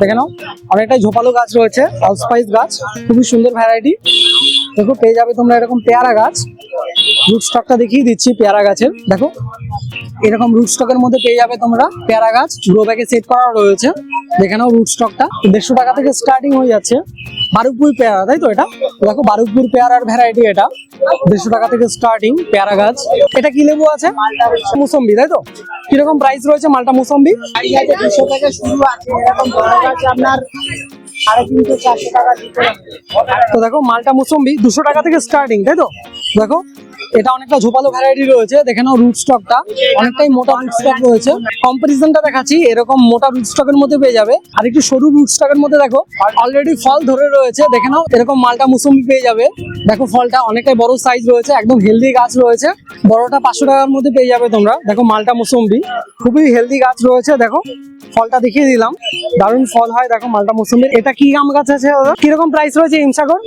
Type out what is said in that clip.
দেখে নাও অনেকটাই ঝোপালো গাছ রয়েছে, অলস্পাইস গাছ, খুবই সুন্দর ভ্যারাইটি। দেখো পেয়ে যাবে তোমরা এরকম পেয়ারা গাছ। রুট স্টকটা দেখিয়ে দিচ্ছি পেয়ারা গাছের। দেখো এরকম রুট স্টকের মধ্যে পেয়ে যাবে তোমরা পেয়ারা গাছ, গ্রো ব্যাগে সেট করা রয়েছে। দেখে নাও রুট স্টকটা 150 টাকা থেকে স্টার্টিং হয়ে যাচ্ছে। বারুকপুর পেয়ারা, তাই তো? এটা দেখো বারুকপুর পেয়ারার ভ্যারাইটি, এটা 150 টাকা থেকে স্টার্টিং পেয়ারা গাছ। এটা কি লেবু আছে? মুসম্বি, তাই তো? কিরকম প্রাইস রয়েছে মালটা মুসম্বি? 200 থেকে শুরু আছে, এরকম বড় গাছ আপনার 350-400 টাকা দিতে হবে। তো দেখো মালটা মুসম্বি 200 টাকা থেকে স্টার্টিং, তাই তো? দেখো এটা অনেকটা ঝোপালো ভ্যারাইটি রয়েছে। দেখে নাও রুট স্টকটা অনেকটাই মোটা রুট স্টক রয়েছে। কম্পারিজনটা দেখাচ্ছি, এরকম মোটা রুট স্টকের মধ্যে পেয়ে যাবে। আর একটু সরু রুট স্টকের মধ্যে দেখো অলরেডি ফল ধরে রয়েছে। দেখে নাও এরকম মালটা মুসম্বি পেয়ে যাবে। দেখো ফলটা অনেকটাই বড় সাইজ রয়েছে, একদম হেলদি গাছ রয়েছে। বড়টা 500 টাকার মধ্যে পেয়ে যাবে তোমরা। দেখো মালটা মুসম্বি খুবই হেলদি গাছ রয়েছে। দেখো ফলটা দেখিয়ে দিলাম, দারুণ ফল হয়। দেখো মালটা মুসম্বি। এটা কি আম গাছ আছে দাদা? কিরকম প্রাইস রয়েছে হিমসাগর?